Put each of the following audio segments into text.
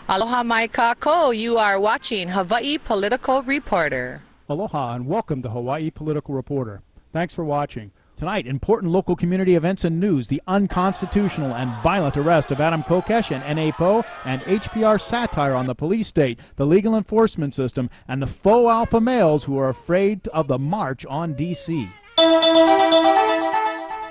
Aloha mai kako, you are watching Hawaii Political Reporter. Aloha and welcome to Hawaii Political Reporter. Thanks for watching. Tonight, important local community events and news, the unconstitutional and violent arrest of Adam Kokesh and N.A. Poe, and H.P.R. satire on the police state, the legal enforcement system, and the faux alpha males who are afraid of the march on D.C.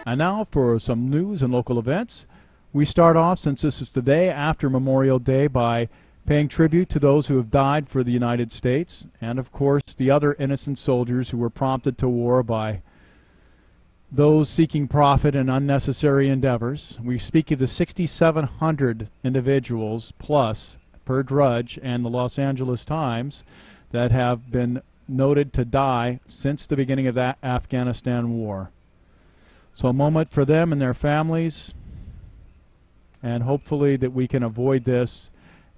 And now for some news and local events. We start off, since this is the day after Memorial Day, by paying tribute to those who have died for the United States, and of course the other innocent soldiers who were prompted to war by those seeking profit and unnecessary endeavors. We speak of the 6,700 individuals plus per Drudge and the Los Angeles Times that have been noted to die since the beginning of that Afghanistan war. So a moment for them and their families, and hopefully that we can avoid this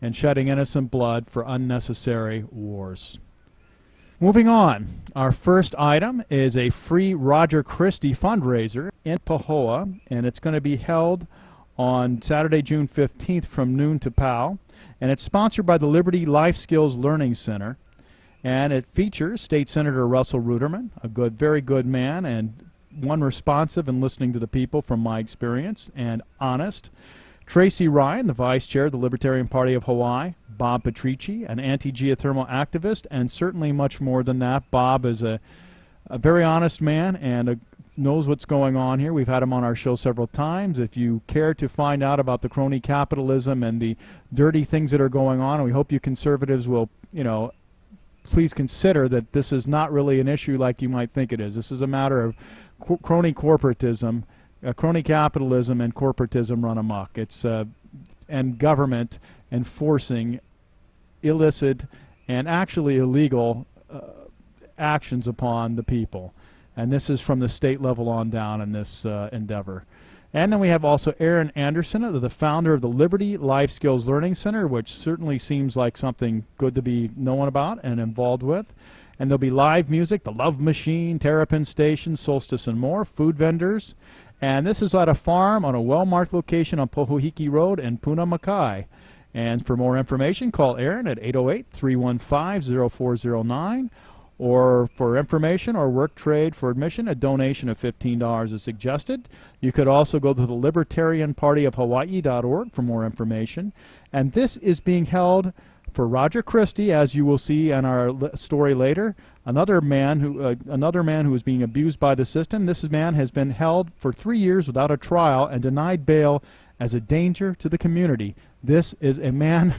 and shedding innocent blood for unnecessary wars. Moving on, our first item is a free Roger Christie fundraiser in Pahoa, and it's going to be held on Saturday, June 15th from noon to POW, and it's sponsored by the Liberty Life Skills Learning Center, and it features State Senator Russell Ruderman, a very good man, and one responsive and listening to the people from my experience, and honest. Tracy Ryan, the Vice Chair of the Libertarian Party of Hawaii, Bob Patrici, an anti-geothermal activist, and certainly much more than that. Bob is a very honest man and knows what's going on here. We've had him on our show several times. If you care to find out about the crony capitalism and the dirty things that are going on, and we hope you conservatives will, please consider that this is not really an issue like you might think it is. This is a matter of crony corporatism, crony capitalism and corporatism run amok. It's and government enforcing illicit and actually illegal actions upon the people. And this is from the state level on down in this endeavor. And then we have also Aaron Anderson, the founder of the Liberty Life Skills Learning Center, which certainly seems like something good to be known about and involved with. And there'll be live music, the Love Machine, Terrapin Station, Solstice and more, food vendors. And this is at a farm on a well-marked location on Pohohiki Road in Puna Makai. And for more information, call Aaron at 808-315-0409. Or for information or work trade for admission, a donation of $15 is suggested. You could also go to the libertarianpartyofhawaii.org for more information. And this is being held for Roger Christie, as you will see in our story later, another man who is being abused by the system. This man has been held for 3 years without a trial and denied bail as a danger to the community. This is a man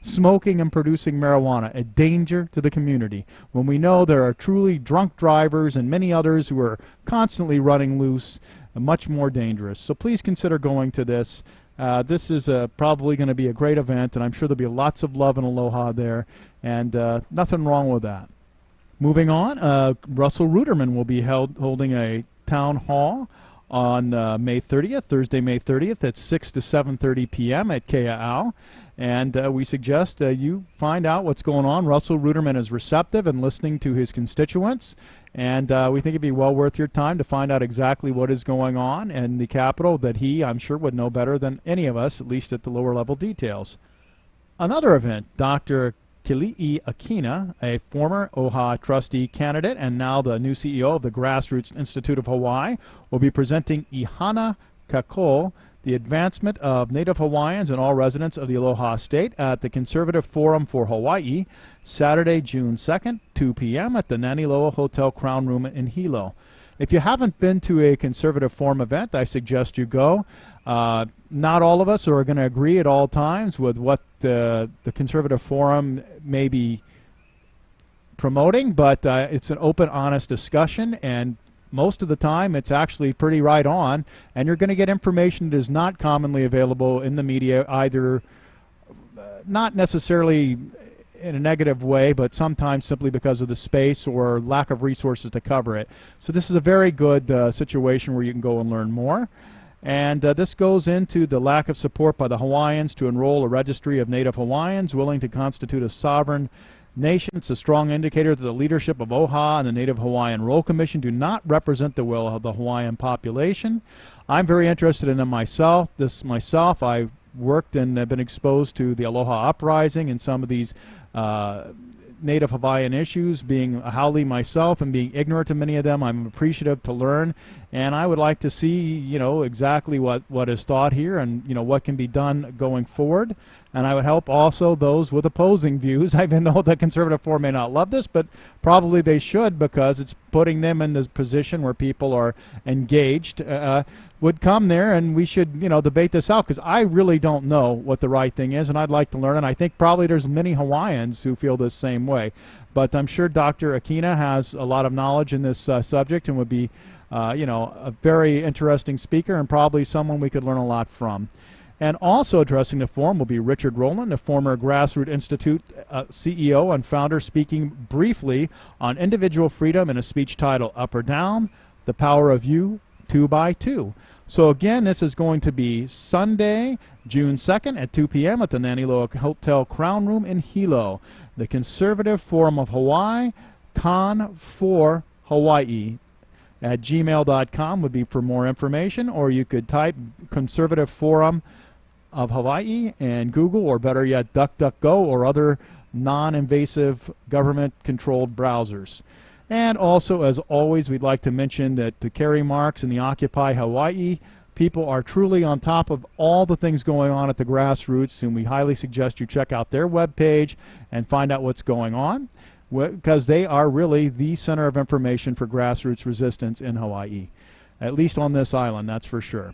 smoking and producing marijuana, a danger to the community, when we know there are truly drunk drivers and many others who are constantly running loose, much more dangerous. So please consider going to this. This is probably going to be a great event, and I'm sure there'll be lots of love and aloha there, and nothing wrong with that. Moving on, Russell Ruderman will be holding a town hall on May 30th, Thursday, May 30th at 6 to 7:30 p.m. at Kea'au. And we suggest you find out what's going on. Russell Ruderman is receptive and listening to his constituents. And we think it'd be well worth your time to find out exactly what is going on in the Capitol that he, I'm sure, would know better than any of us, at least at the lower level details. Another event, Dr. Kili'i Akina, a former OHA trustee candidate and now the new CEO of the Grassroots Institute of Hawaii, will be presenting Ihana Kako, the advancement of Native Hawaiians and all residents of the Aloha State, at the Conservative Forum for Hawaii, Saturday, June 2nd, 2 p.m. at the Naniloa Hotel Crown Room in Hilo. If you haven't been to a Conservative Forum event, I suggest you go. Not all of us are going to agree at all times with what the Conservative Forum may be promoting, but it's an open, honest discussion, and most of the time it's actually pretty right on, and you're going to get information that is not commonly available in the media, either not necessarily in a negative way, but sometimes simply because of the space or lack of resources to cover it. So this is a very good situation where you can go and learn more. And this goes into the lack of support by the Hawaiians to enroll a registry of Native Hawaiians willing to constitute a sovereign nation. It's a strong indicator that the leadership of OHA and the Native Hawaiian Roll Commission do not represent the will of the Hawaiian population. I'm very interested in them myself. I worked and have been exposed to the Aloha Uprising and some of these Native Hawaiian issues, being a haole myself and being ignorant to many of them. I'm appreciative to learn, and I would like to see, exactly what is thought here and, what can be done going forward. And I would help also those with opposing views. I even know the Conservative Forum may not love this, but probably they should, because it's putting them in this position where people are engaged, would come there, and we should, debate this out, because I really don't know what the right thing is, and I'd like to learn. And I think probably there's many Hawaiians who feel the same way. But I'm sure Dr. Akina has a lot of knowledge in this subject and would be, a very interesting speaker and probably someone we could learn a lot from. And also addressing the forum will be Richard Rowland, the former Grassroots Institute CEO and founder, speaking briefly on individual freedom in a speech titled Up or Down, The Power of You, 2 by 2. So again, this is going to be Sunday, June 2nd at 2 p.m. at the Naniloa Hotel Crown Room in Hilo. The Conservative Forum of Hawaii, Con for Hawaii at gmail.com would be for more information, or you could type Conservative Forum of Hawaii and Google, or better yet, DuckDuckGo or other non-invasive government-controlled browsers. And also, as always, we'd like to mention that the Kerry Marks and the Occupy Hawaii people are truly on top of all the things going on at the grassroots, and we highly suggest you check out their webpage and find out what's going on, because they are really the center of information for grassroots resistance in Hawaii, at least on this island, that's for sure.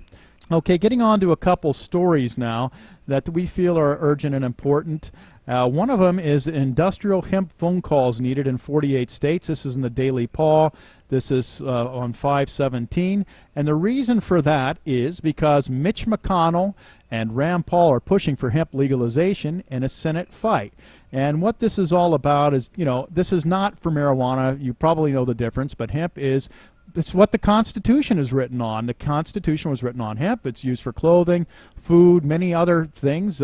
Okay, getting on to a couple stories now that we feel are urgent and important. One of them is industrial hemp phone calls needed in 48 states. This is in the Daily Paul. This is on 5/17. And the reason for that is because Mitch McConnell and Rand Paul are pushing for hemp legalization in a Senate fight. And what this is all about is, this is not for marijuana. You probably know the difference, but hemp is... It's what the Constitution is written on. The Constitution was written on hemp. It's used for clothing, food, many other things.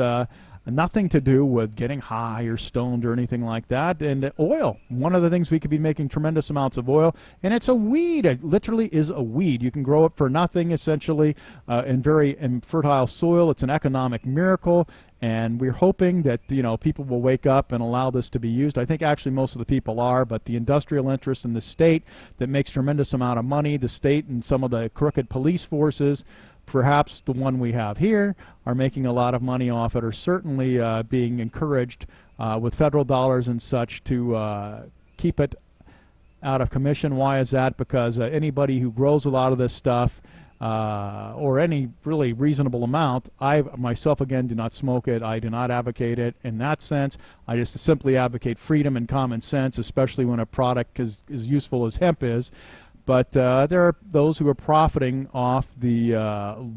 Nothing to do with getting high or stoned or anything like that. And oil, one of the things we could be making tremendous amounts of oil. And it's a weed. It literally is a weed. You can grow it for nothing, essentially, in very fertile soil. It's an economic miracle. And we're hoping that, people will wake up and allow this to be used. I think actually most of the people are, but the industrial interests in the state that makes tremendous amount of money, the state and some of the crooked police forces, perhaps the one we have here, are making a lot of money off it, or certainly being encouraged with federal dollars and such to keep it out of commission. Why is that? Because anybody who grows a lot of this stuff, or any really reasonable amount. I myself, again, do not smoke it. I do not advocate it in that sense. I just simply advocate freedom and common sense, especially when a product is as useful as hemp is. But there are those who are profiting off the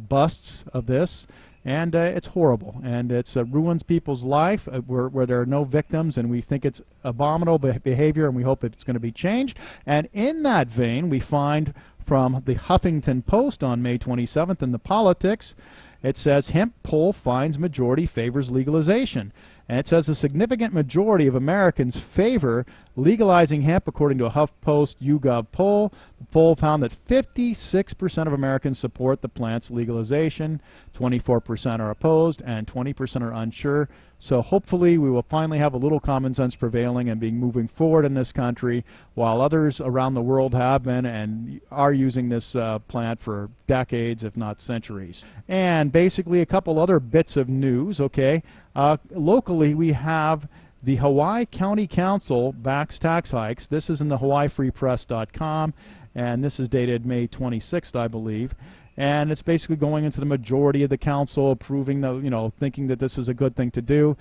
busts of this, and it's horrible, and it ruins people's life where there are no victims, and we think it's abominable behavior, and we hope it's going to be changed. And in that vein, we find from the Huffington Post on May 27th in the Politics, it says hemp poll finds majority favors legalization. And it says a significant majority of Americans favor legalizing hemp, according to a HuffPost YouGov poll. The poll found that 56% of Americans support the plant's legalization, 24% are opposed, and 20% are unsure. So hopefully we will finally have a little common sense prevailing and being moving forward in this country, while others around the world have been and are using this plant for decades, if not centuries. And basically a couple other bits of news, okay. Locally we have the Hawaii County Council backs tax hikes. This is in the hawaiifreepress.com, and this is dated May 26th, I believe. And it's basically going into the majority of the council approving the, thinking that this is a good thing to do.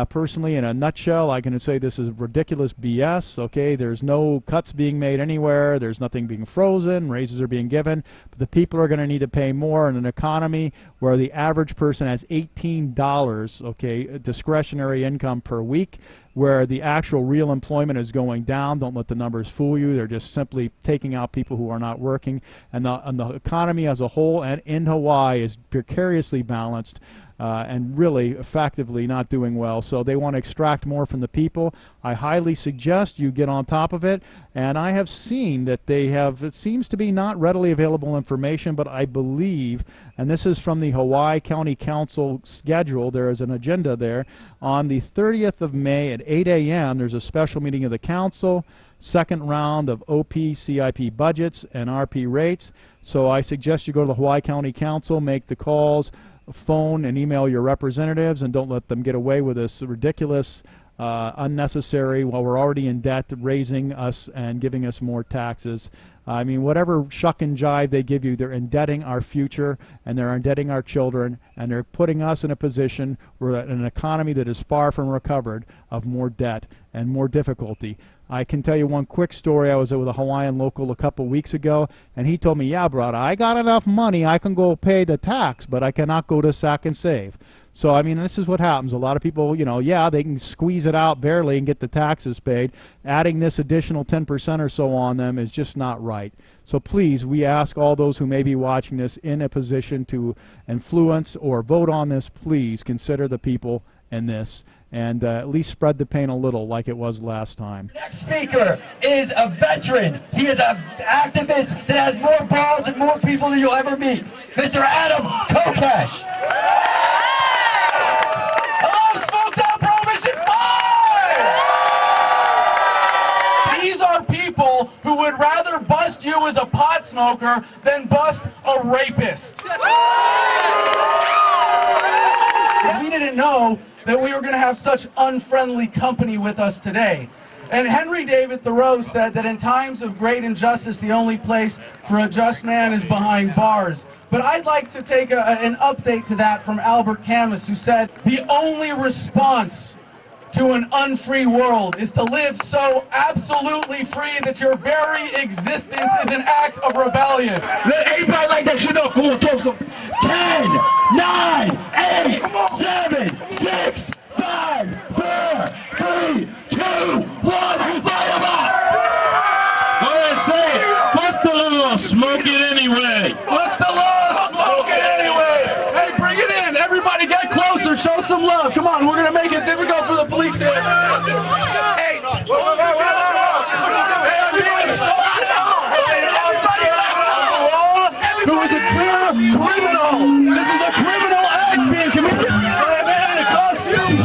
Personally, in a nutshell, I can say this is ridiculous BS. Okay, there's no cuts being made anywhere. There's nothing being frozen. Raises are being given. But the people are going to need to pay more in an economy where the average person has $18, okay, discretionary income per week, where the actual real employment is going down. Don't let the numbers fool you. They're just simply taking out people who are not working. And the economy as a whole and in Hawaii is precariously balanced. and really effectively not doing well. So they want to extract more from the people. I highly suggest you get on top of it. And I have seen that they have, it seems to be not readily available information, but I believe, and this is from the Hawaii County Council schedule, there is an agenda there, on the 30th of May at 8 a.m. there's a special meeting of the council, second round of OP, CIP budgets, and RP rates. So I suggest you go to the Hawaii County Council, make the calls, phone and email your representatives, and don't let them get away with this ridiculous, unnecessary, while we're already in debt, raising us and giving us more taxes. I mean, whatever shuck and jive they give you, they're indebting our future, and they're indebting our children, and they're putting us in a position where an economy that is far from recovered of more debt and more difficulty. I can tell you one quick story. I was with a Hawaiian local a couple weeks ago, and he told me, yeah, brother, I got enough money, I can go pay the tax, but I cannot go to Sack and Save. So, I mean, this is what happens. A lot of people, you know, yeah, they can squeeze it out barely and get the taxes paid. Adding this additional 10% or so on them is just not right. So please, we ask all those who may be watching this in a position to influence or vote on this, please consider the people in this, and at least spread the pain a little like it was last time. Next speaker is a veteran. He is an activist that has more balls and more people than you'll ever meet. Mr. Adam Kokesh. Hello, Smoked Out Prohibition 5! These are people who would rather bust you as a pot smoker than bust a rapist. We didn't know that we were going to have such unfriendly company with us today. And Henry David Thoreau said that in times of great injustice, the only place for a just man is behind bars. But I'd like to take an update to that from Albert Camus, who said, the only response to an unfree world is to live so absolutely free that your very existence is an act of rebellion. Let everybody like that shit up. Come on, talk some. 10, 9, 8, 7, 6, 5, 4, 3, 2, 1, light 'em up! Go ahead, say it. Fuck the law, smoke it anyway. Fuck the law, smoke it anyway. Hey, bring it in. Everybody get closer. Show some love. Come on, we're going to make it difficult for the police here. Hey, I'm being assaulted by an officer of the law who is a clear criminal. This is a criminal act being committed by a man in a costume.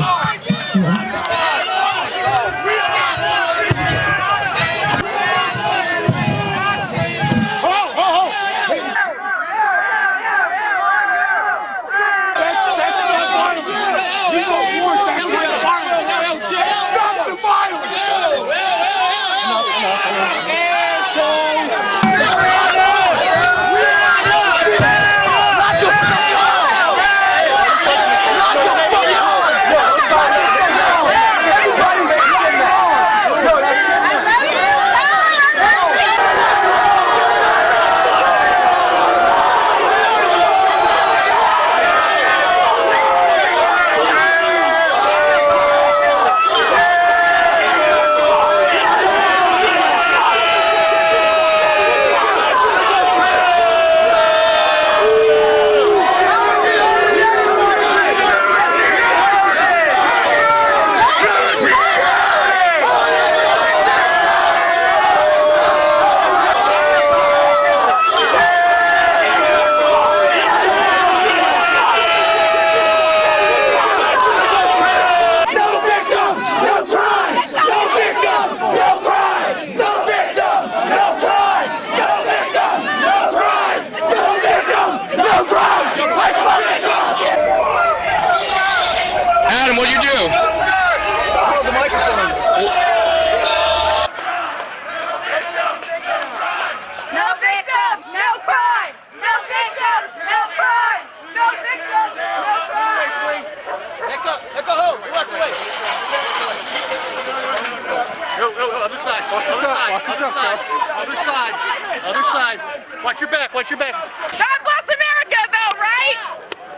Other side. Watch your back, watch your back. God bless America, though, right?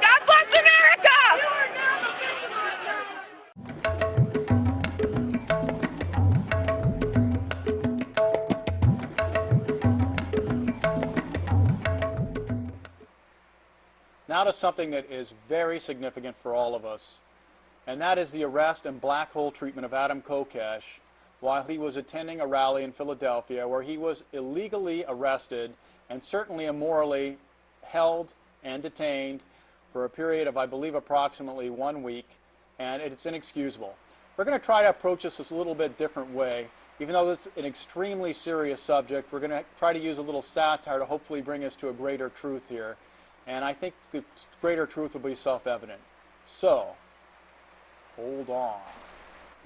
God bless America! Now to something that is very significant for all of us, and that is the arrest and black hole treatment of Adam Kokesh while he was attending a rally in Philadelphia where he was illegally arrested and certainly immorally held and detained for a period of, I believe, approximately 1 week, and it's inexcusable. We're going to try to approach this a little bit different way. Even though this is an extremely serious subject, we're going to try to use a little satire to hopefully bring us to a greater truth here. And I think the greater truth will be self-evident. So, hold on.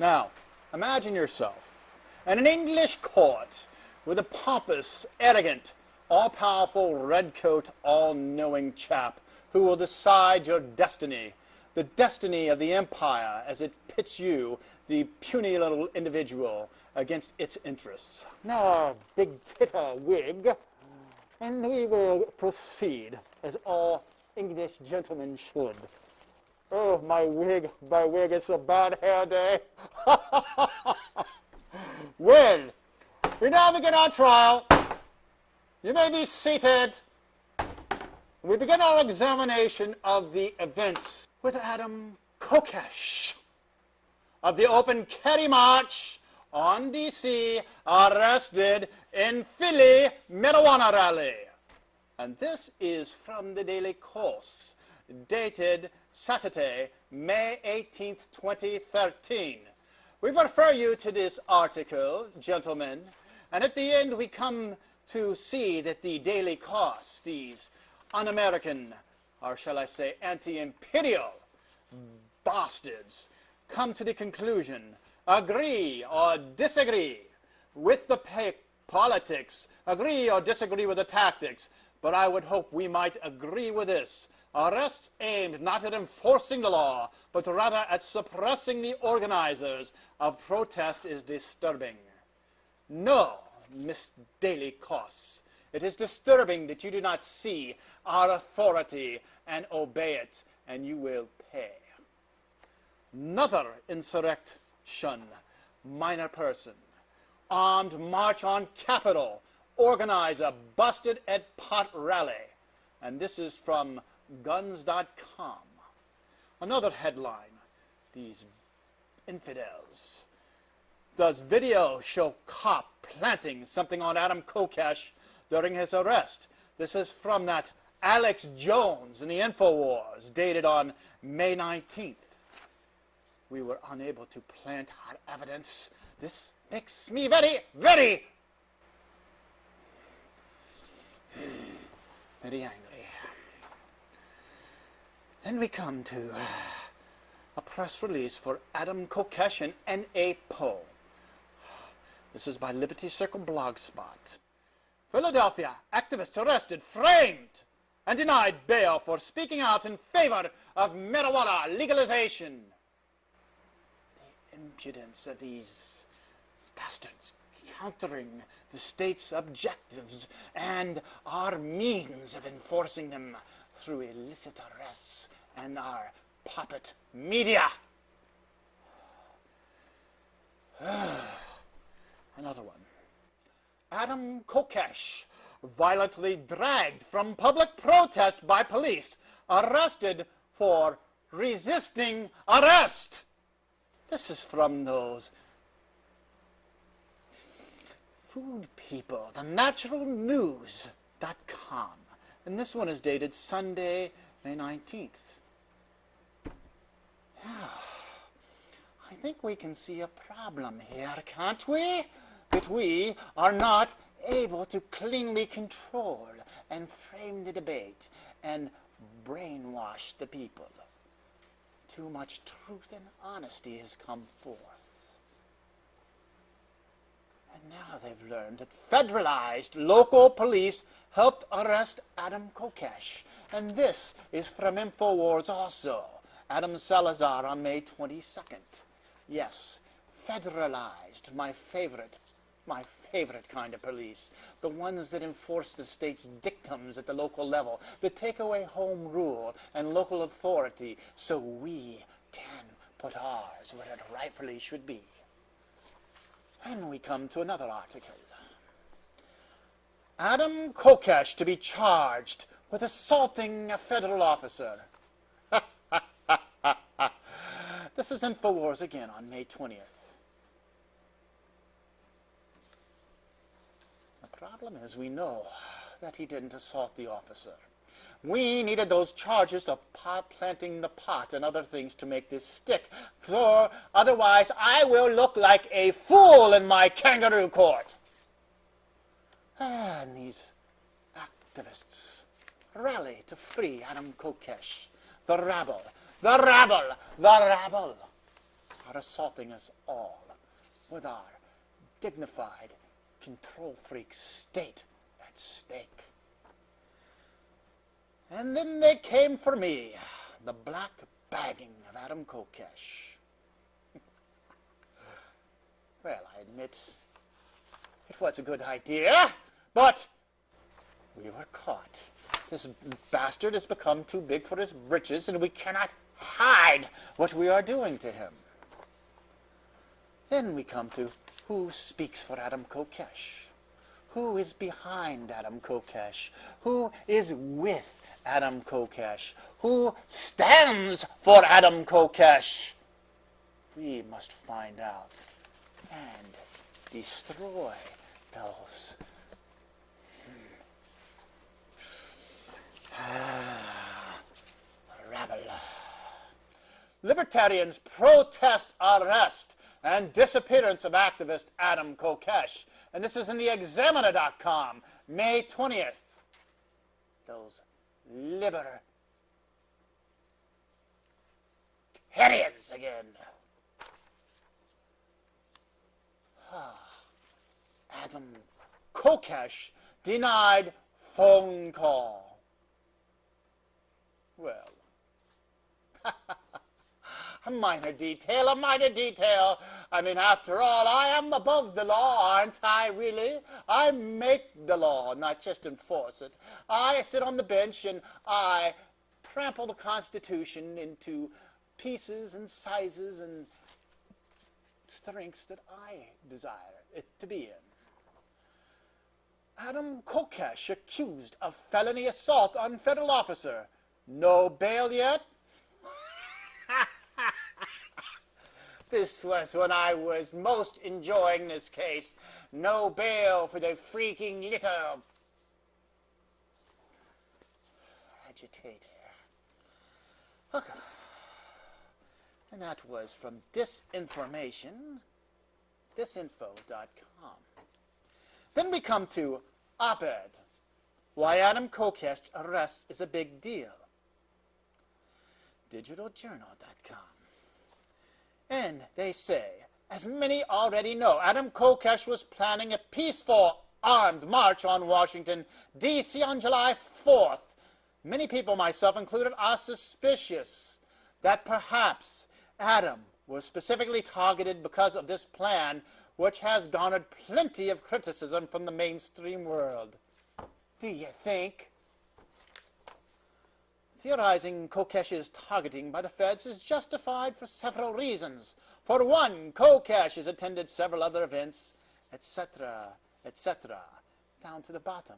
Now, imagine yourself in an English court with a pompous, arrogant, all-powerful, red-coat, all-knowing chap who will decide your destiny, the destiny of the empire as it pits you, the puny little individual, against its interests. Now, big titter wig, and we will proceed as all English gentlemen should. Oh, my wig, it's a bad hair day. Well, we now begin our trial. You may be seated. We begin our examination of the events with Adam Kokesh of the Open Carry March on D.C., arrested in Philly marijuana rally. And this is from the Daily Course, dated Saturday, May 18th, 2013. We refer you to this article, gentlemen, and at the end we come to see that the Daily Course, these un-American, or shall I say anti-imperial bastards, come to the conclusion, agree or disagree with the politics, agree or disagree with the tactics, but I would hope we might agree with this. Arrests aimed not at enforcing the law, but rather at suppressing the organizers of protest is disturbing. No, Miss Daily Course, it is disturbing that you do not see our authority and obey it, and you will pay. Another insurrection, minor person, armed march on Capitol, organizer busted at pot rally. And this is from guns.com. Another headline, these infidels. Does video show cop planting something on Adam Kokesh during his arrest? This is from that Alex Jones in the InfoWars, dated on May 19th. We were unable to plant our evidence. This makes me very, very, very angry. Then we come to a press release for Adam Kokesh and N.A. Poe. This is by Liberty Circle Blogspot. Philadelphia activists arrested, framed, and denied bail for speaking out in favor of marijuana legalization. The impudence of these bastards countering the state's objectives and our means of enforcing them through illicit arrests and our puppet media. Another one. Adam Kokesh, violently dragged from public protest by police, arrested for resisting arrest. This is from those food people, the naturalnews.com. And this one is dated Sunday, May 19th. I think we can see a problem here, can't we? That we are not able to cleanly control and frame the debate and brainwash the people. Too much truth and honesty has come forth. And now they've learned that federalized local police helped arrest Adam Kokesh. And this is from InfoWars also. Adam Salazar on May 22nd. Yes, federalized, my favorite kind of police. The ones that enforce the state's dictums at the local level, that take away home rule and local authority so we can put ours where it rightfully should be. And we come to another article. Adam Kokesh to be charged with assaulting a federal officer. This is InfoWars again on May 20th. The problem is we know that he didn't assault the officer. We needed those charges of planting the pot and other things to make this stick, for otherwise I will look like a fool in my kangaroo court. And these activists rally to free Adam Kokesh. The rabble are assaulting us all with our dignified control freak state at stake. And then they came for me, the black bagging of Adam Kokesh. Well, I admit it was a good idea, but we were caught. This bastard has become too big for his britches, and we cannot hide what we are doing to him. Then we come to who speaks for Adam Kokesh. Who is behind Adam Kokesh? Who is with Adam Kokesh? Who stands for Adam Kokesh? We must find out and destroy those. Rabble. Libertarians protest arrest and disappearance of activist Adam Kokesh. And this is in the Examiner.com, May 20th. Those libertarians again. Adam Kokesh denied phone call. Well, a minor detail. I mean, after all, I am above the law, aren't I, really? I make the law, not just enforce it. I sit on the bench and I trample the Constitution into pieces and sizes and strengths that I desire it to be in. Adam Kokesh accused of felony assault on federal officer. No bail yet? This was when I was most enjoying this case. No bail for the freaking little agitator. Okay. And that was from disinformation, disinfo.com. Then we come to op-ed. Why Adam Kokesh arrest is a big deal. digitaljournal.com. And they say, as many already know, Adam Kokesh was planning a peaceful armed march on Washington, D.C. on July 4th. Many people, myself included, are suspicious that perhaps Adam was specifically targeted because of this plan, which has garnered plenty of criticism from the mainstream world. Do you think? Theorizing Kokesh's targeting by the feds is justified for several reasons. For one, Kokesh has attended several other events, etc., etc., down to the bottom.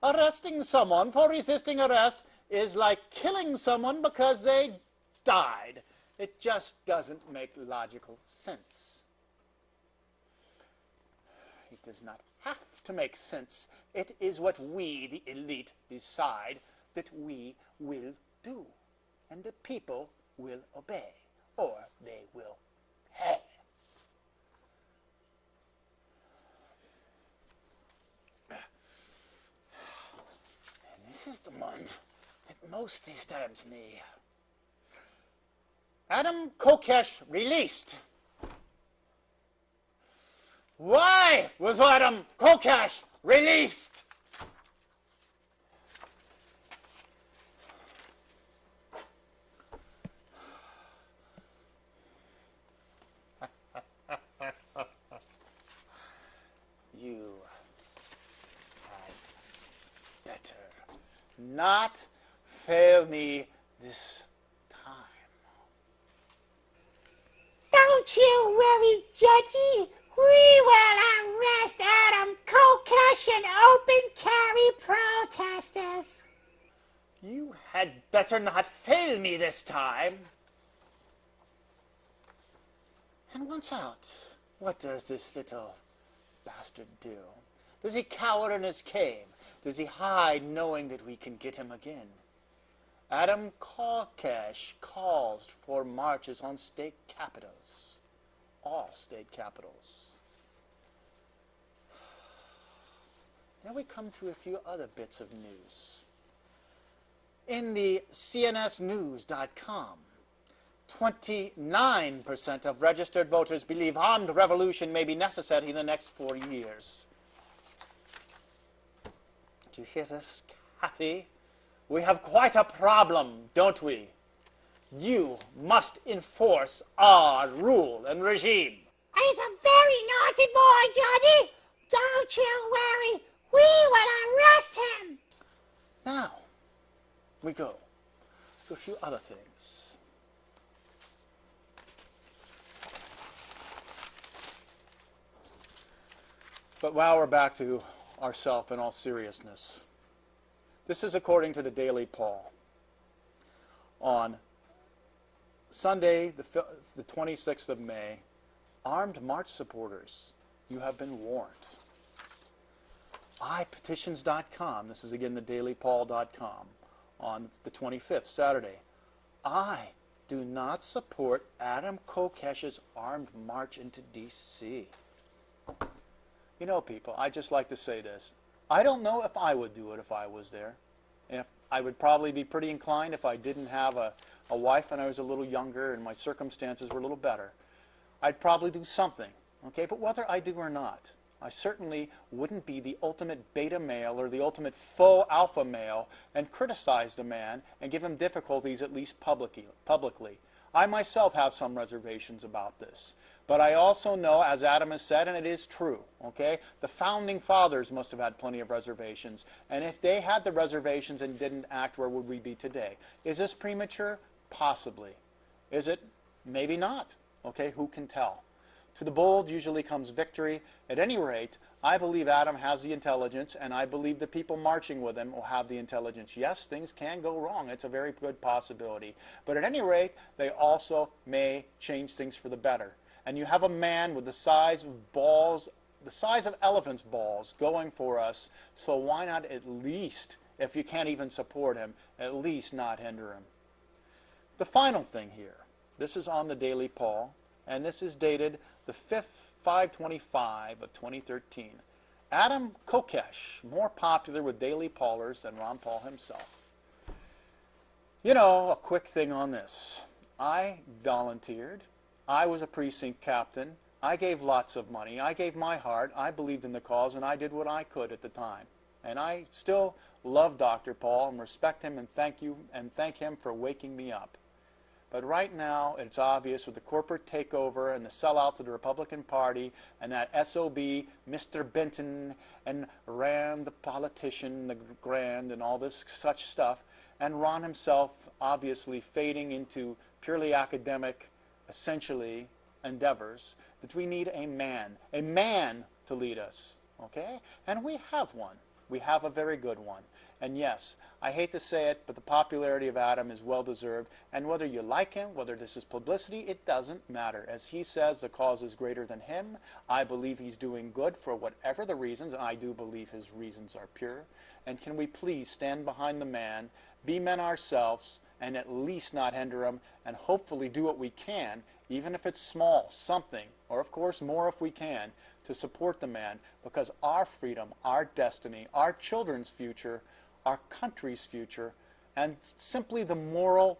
Arresting someone for resisting arrest is like killing someone because they died. It just doesn't make logical sense. It does not have to make sense. It is what we, the elite, decide that we will do. And the people will obey, or they will pay. And this is the one that most disturbs me. Adam Kokesh released. Why was Adam Kokesh released? You had better not fail me this time. Don't you worry, Judgy. We will arrest Adam Kokesh and open carry protesters. You had better not fail me this time. And once out, what does this little bastard do? Does he cower in his cave? Does he hide knowing that we can get him again? Adam Kokesh calls for marches on state capitals. All state capitals. Now we come to a few other bits of news. In the cnsnews.com, 29% of registered voters believe armed revolution may be necessary in the next 4 years. Do you hear this, Kathy? We have quite a problem, don't we? You must enforce our rule and regime. He's a very naughty boy, Judgy. Don't you worry. We will arrest him. Now, we go to a few other things. But now we're back to ourselves in all seriousness. This is according to the Daily Paul. On Sunday, the 26th of May, armed march supporters, you have been warned. iPetitions.com, this is again the dailypaul.com, on the 25th, Saturday. I do not support Adam Kokesh's armed march into D.C. You know, people, I just like to say this. I don't know if I would do it if I was there. And if I would probably be pretty inclined if I didn't have a wife and I was a little younger and my circumstances were a little better. I'd probably do something, okay? But whether I do or not, I certainly wouldn't be the ultimate beta male or the ultimate faux alpha male and criticize the man and give him difficulties at least publicly. I myself have some reservations about this. But I also know, as Adam has said, and it is true, okay, the founding fathers must have had plenty of reservations. And if they had the reservations and didn't act, where would we be today? Is this premature? Possibly. Is it? Maybe not. Okay, who can tell? To the bold usually comes victory. At any rate, I believe Adam has the intelligence, and I believe the people marching with him will have the intelligence. Yes, things can go wrong. It's a very good possibility. But at any rate, they also may change things for the better. And you have a man with the size of balls, the size of elephant's balls going for us, so why not at least, if you can't even support him, at least not hinder him? The final thing here, this is on the Daily Paul, and this is dated the 5th, 5/25 of 2013. Adam Kokesh, more popular with Daily Paulers than Ron Paul himself. You know, a quick thing on this. I volunteered. I was a precinct captain. I gave lots of money. I gave my heart. I believed in the cause, and I did what I could at the time. And I still love Dr. Paul and respect him and thank him for waking me up. But right now, it's obvious with the corporate takeover and the sellout to the Republican Party and that SOB, Mr. Benton, and Rand the politician, the Grand, and all this such stuff, and Ron himself obviously fading into purely academic, essentially, endeavors, that we need a man to lead us, okay? And we have one. We have a very good one. And yes, I hate to say it, but the popularity of Adam is well-deserved, and whether you like him, whether this is publicity, it doesn't matter. As he says, the cause is greater than him. I believe he's doing good for whatever the reasons, and I do believe his reasons are pure. And can we please stand behind the man, be men ourselves, and at least not hinder him, and hopefully do what we can, even if it's small, something, or of course more if we can, to support the man, because our freedom, our destiny, our children's future, our country's future, and simply the moral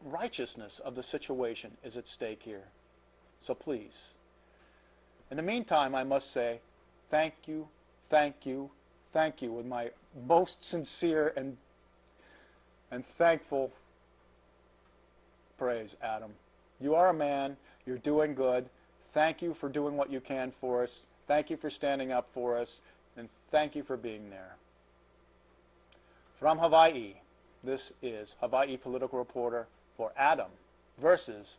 righteousness of the situation is at stake here. So please. In the meantime, I must say, thank you, thank you, thank you, with my most sincere and thankful praise, Adam. You are a man. You're doing good. Thank you for doing what you can for us. Thank you for standing up for us. And thank you for being there. From Hawaii, this is Hawaii Political Reporter for Adam versus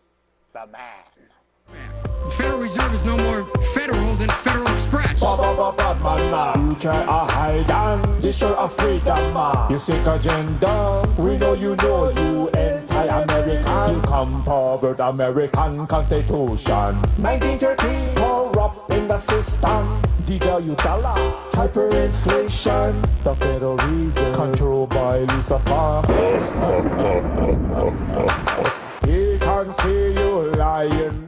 the Man. Federal Reserve is no more federal than Federal Express. You try a hide and destroy a freedom, man. You sick agenda, we know you anti-American. You come forward American Constitution. 1913, corrupt in the system. Devalue dollar, hyperinflation. The Federal Reserve, controlled by Lucifer. He can see you lying.